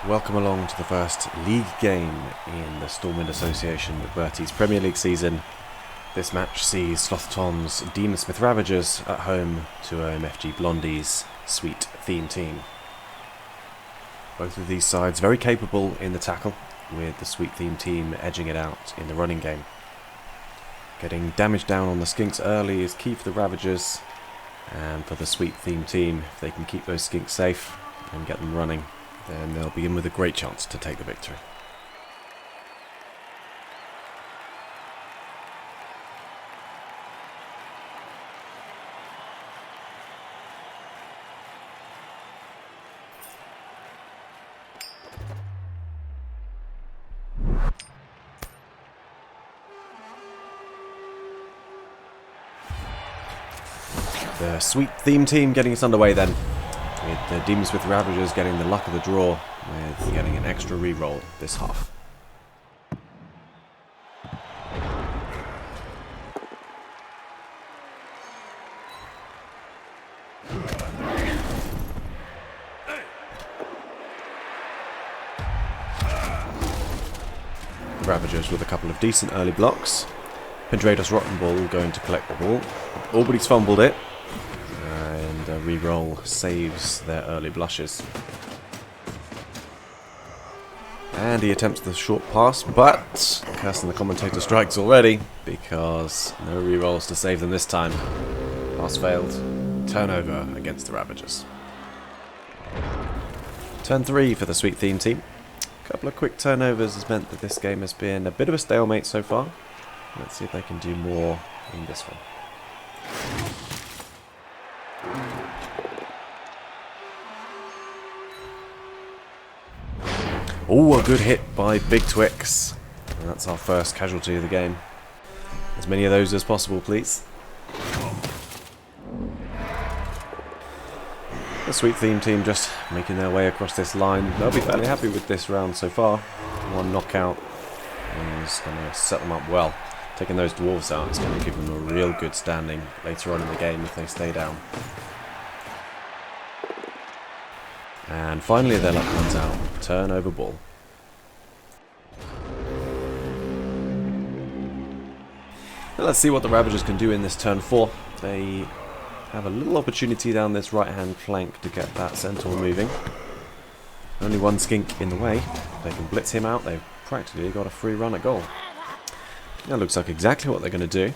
Welcome along to the first league game in the Stormwind Association McMurty's Premier League season. This match sees Slothtomz Daemonsmith Ravagers at home to omfgBlondie's Sweet Theme team. Both of these sides very capable in the tackle, with the Sweet Theme team edging it out in the running game. Getting damage down on the skinks early is key for the Ravagers, and for the Sweet Theme team, if they can keep those skinks safe and get them running, then they'll be in with a great chance to take the victory. The Sweet Theme team getting us underway then, with the Daemonsmith Ravagers getting the luck of the draw with getting an extra reroll this half. The Ravagers with a couple of decent early blocks. Pendrados Rotten Ball going to collect the ball. Albody's fumbled it. And a reroll saves their early blushes. And he attempts the short pass, but Curse and the commentator strikes already, because no rerolls to save them this time. Pass failed. Turnover against the Ravagers. Turn 3 for the Sweet Theme team. A couple of quick turnovers has meant that this game has been a bit of a stalemate so far. Let's see if they can do more in this one. Oh, a good hit by Big Twix. And that's our first casualty of the game. As many of those as possible, please. The Sweet Theme team just making their way across this line. They'll be fairly happy with this round so far. One knockout is going to set them up well. Taking those dwarves out is going to give them a real good standing later on in the game if they stay down. And finally their luck runs out. Turnover ball. Now let's see what the Ravagers can do in this turn 4. They have a little opportunity down this right hand flank to get that centaur moving. Only one skink in the way. If they can blitz him out, they've practically got a free run at goal. That looks like exactly what they're going to do.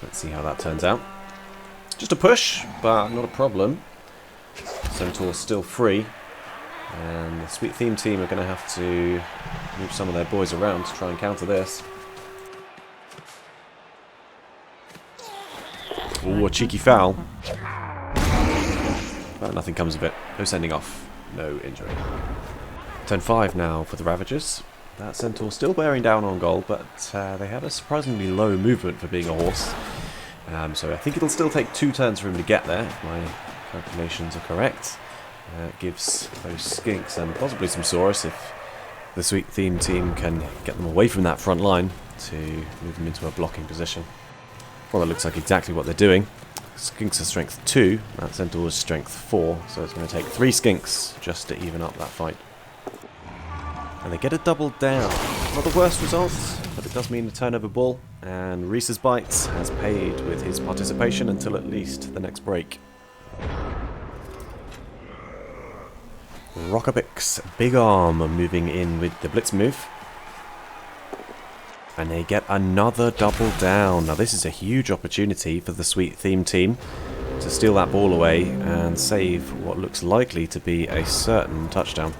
Let's see how that turns out. Just a push, but not a problem. Centaur's still free. And the Sweet Theme team are going to have to move some of their boys around to try and counter this. Ooh, a cheeky foul. But nothing comes of it. No sending off. No injury. Turn 5 now for the Ravagers. That centaur still bearing down on goal, but they have a surprisingly low movement for being a horse. So I think it'll still take 2 turns for him to get there, if my calculations are correct. It gives those skinks and possibly some Saurus, if the Sweet Theme team can get them away from that front line, to move them into a blocking position. Well, that looks like exactly what they're doing. Skinks are strength 2, that centaur is strength 4, so it's going to take 3 skinks just to even up that fight. And they get a double down. Not the worst result, but it does mean a turnover ball. And Reese's Bites has paid with his participation until at least the next break. Rockabix Big Arm moving in with the blitz move. And they get another double down. Now this is a huge opportunity for the Sweet Theme team to steal that ball away and save what looks likely to be a certain touchdown.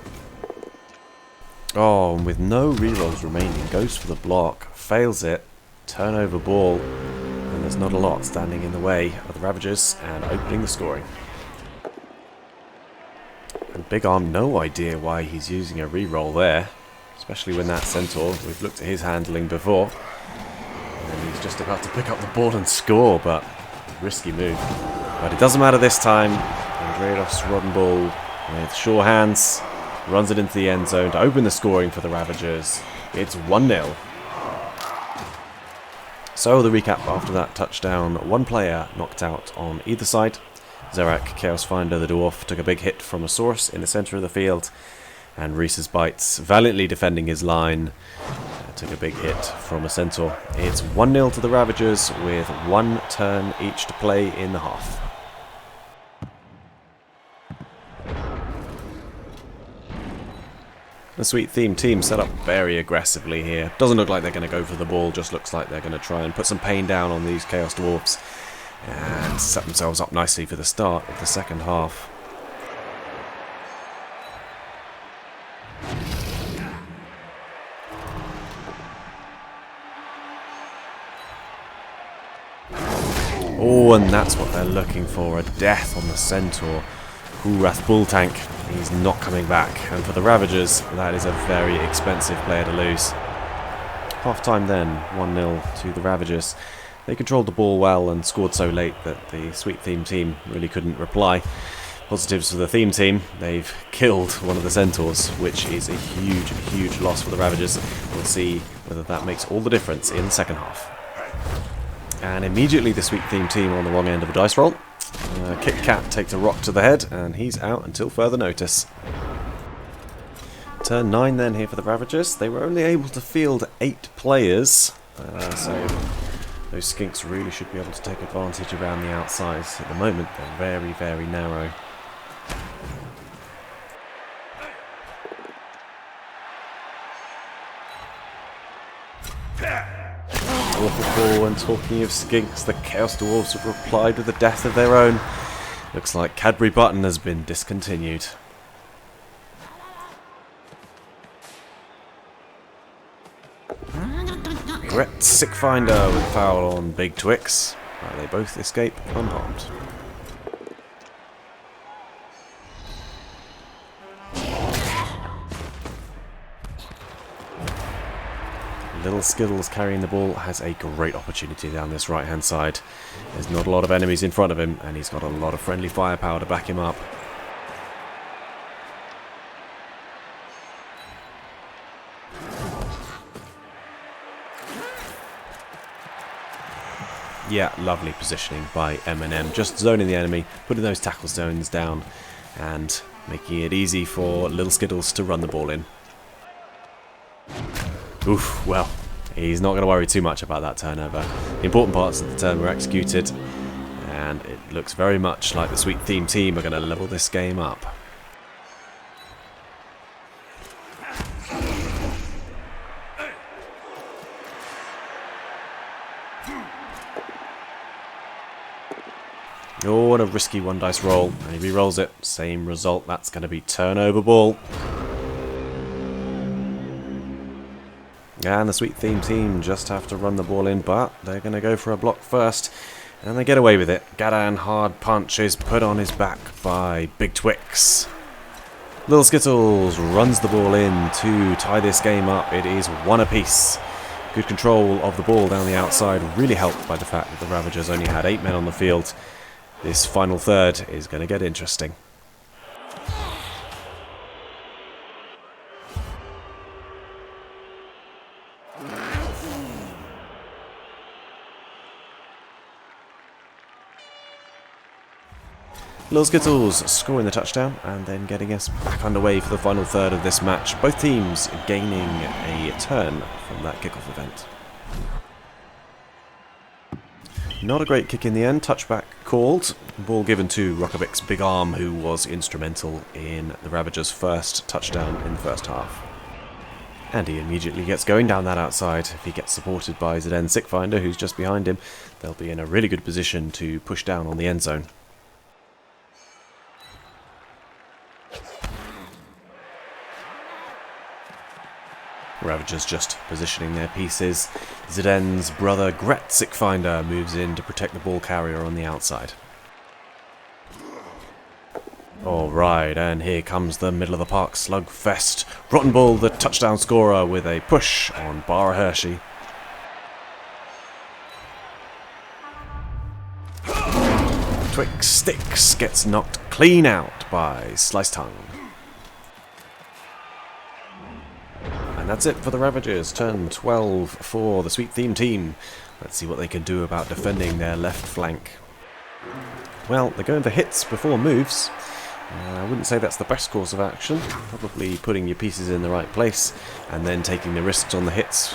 Oh, and with no rerolls remaining, goes for the block, fails it, turnover ball, and there's not a lot standing in the way of the Ravagers and opening the scoring. And Big Arm, no idea why he's using a reroll there, especially when that centaur, we've looked at his handling before, and he's just about to pick up the ball and score, but risky move. But it doesn't matter this time. Pendrados Rotten Ball with sure hands runs it into the end zone to open the scoring for the Ravagers. It's 1-0. So the recap after that touchdown, 1 player knocked out on either side. Zerak, Chaos Finder, the Dwarf, took a big hit from a source in the centre of the field. And Reese's Bites valiantly defending his line. Took a big hit from a Centaur. It's 1-0 to the Ravagers with 1 turn each to play in the half. The Sweet Theme team set up very aggressively here. Doesn't look like they're going to go for the ball, just looks like they're going to try and put some pain down on these Chaos Dwarfs and set themselves up nicely for the start of the second half. Oh, and that's what they're looking for, a death on the Centaur. Wrath Bull Tank, he's not coming back. And for the Ravagers, that is a very expensive player to lose. Half time then, 1-0 to the Ravagers. They controlled the ball well and scored so late that the Sweet Theme team really couldn't reply. Positives for the Theme team, they've killed one of the Centaurs, which is a huge, huge loss for the Ravagers. We'll see whether that makes all the difference in the second half. And immediately the Sweet Theme team are on the wrong end of a dice roll. Kit Kat takes a rock to the head, and he's out until further notice. Turn 9 then here for the Ravagers. They were only able to field 8 players, so those skinks really should be able to take advantage around the outsides. At the moment, they're very, very narrow. And talking of skinks, the Chaos Dwarves have replied with the death of their own. Looks like Cadbury Button has been discontinued. Gret Sickfinder with foul on Big Twix. They both escape unharmed. Little Skittles carrying the ball has a great opportunity down this right hand side. There's not a lot of enemies in front of him, and he's got a lot of friendly firepower to back him up. Yeah, lovely positioning by M&M, just zoning the enemy, putting those tackle zones down and making it easy for Little Skittles to run the ball in. Oof, well, he's not going to worry too much about that turnover. The important parts of the turn were executed, and it looks very much like the Sweet Theme team are going to level this game up. Oh, and a risky 1 dice roll, and he re-rolls it. Same result, that's going to be turnover ball. And the Sweet Theme team just have to run the ball in, but they're going to go for a block first, and they get away with it. Gadan hard punch is put on his back by Big Twix. Little Skittles runs the ball in to tie this game up. It is 1 apiece. Good control of the ball down the outside, really helped by the fact that the Ravagers only had 8 men on the field. This final third is going to get interesting. Little Skittles scoring the touchdown and then getting us back underway for the final third of this match. Both teams gaining a turn from that kickoff event. Not a great kick in the end, touchback called. Ball given to Rockabic's big arm, who was instrumental in the Ravagers' first touchdown in the first half. And he immediately gets going down that outside. If he gets supported by Zden Sickfinder, who's just behind him, they'll be in a really good position to push down on the end zone. Ravagers just positioning their pieces. Zden's brother Gret Sickfinder moves in to protect the ball carrier on the outside. Alright, and here comes the middle of the park slugfest. Rotten Bull, the touchdown scorer, with a push on Bara Hershey. Twix Sticks gets knocked clean out by Slice Tongue. And that's it for the Ravagers. Turn 12 for the Sweet Theme team. Let's see what they can do about defending their left flank. Well, they're going for hits before moves. I wouldn't say that's the best course of action. Probably putting your pieces in the right place and then taking the risks on the hits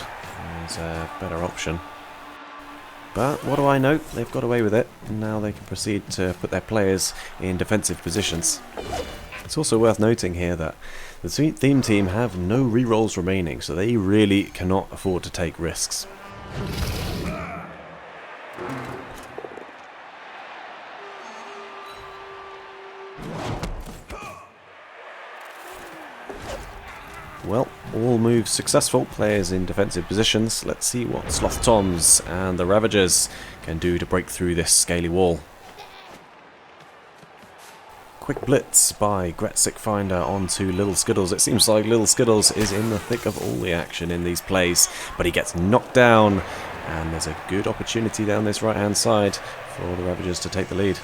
is a better option. But what do I know? They've got away with it, and now they can proceed to put their players in defensive positions. It's also worth noting here that the Sweet Theme team have no rerolls remaining, so they really cannot afford to take risks. Well, all moves successful, players in defensive positions. Let's see what Slothtomz and the Ravagers can do to break through this scaly wall. Quick blitz by Sickfinder onto Little Skittles. It seems like Little Skittles is in the thick of all the action in these plays, but he gets knocked down, and there's a good opportunity down this right hand side for the Ravagers to take the lead.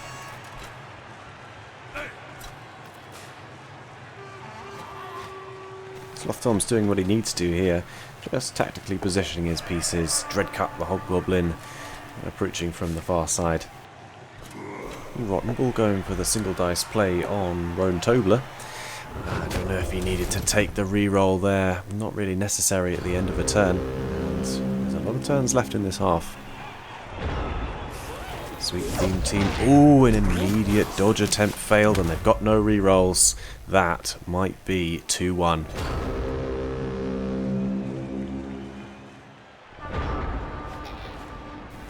Slothtomz doing what he needs to here, just tactically positioning his pieces. Dreadcut, the Hobgoblin, approaching from the far side. Rotten Bull going for the single dice play on Roan Tobler. I don't know if he needed to take the reroll there, not really necessary at the end of a turn. And there's a lot of turns left in this half. Sweet Theme team, ooh, an immediate dodge attempt failed, and they've got no rerolls. That might be 2-1.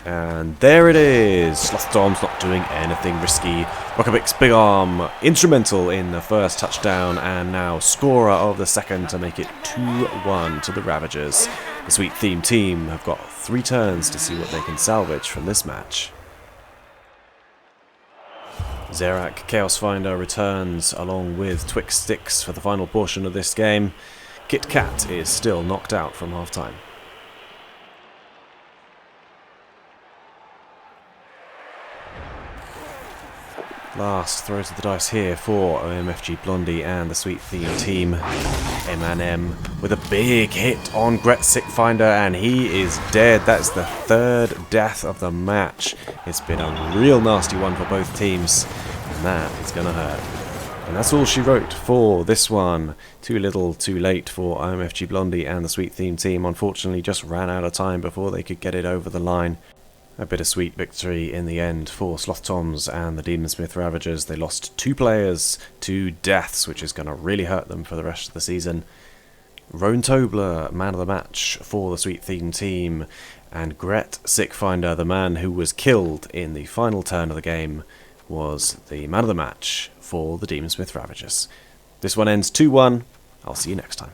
And there it is! Slothtomz not doing anything risky. Rockabic's big arm instrumental in the first touchdown, and now scorer of the second to make it 2-1 to the Ravagers. The Sweet Theme team have got 3 turns to see what they can salvage from this match. Zerak Chaos Finder returns along with Twix Sticks for the final portion of this game. Kit Kat is still knocked out from half time. Last throws of the dice here for omfgBlondie and the Sweet Theme team. M&M with a big hit on Sickfinder, and he is dead. That's the 3rd death of the match. It's been a real nasty one for both teams, and that is going to hurt. And that's all she wrote for this one. Too little, too late for omfgBlondie and the Sweet Theme team. Unfortunately, just ran out of time before they could get it over the line. A bittersweet victory in the end for Slothtomz and the Daemonsmith Ravagers. They lost 2 players, 2 deaths, which is going to really hurt them for the rest of the season. Roan Tobler, man of the match for the Sweet Theme team, and Sickfinder, the man who was killed in the final turn of the game, was the man of the match for the Daemonsmith Ravagers. This one ends 2-1. I'll see you next time.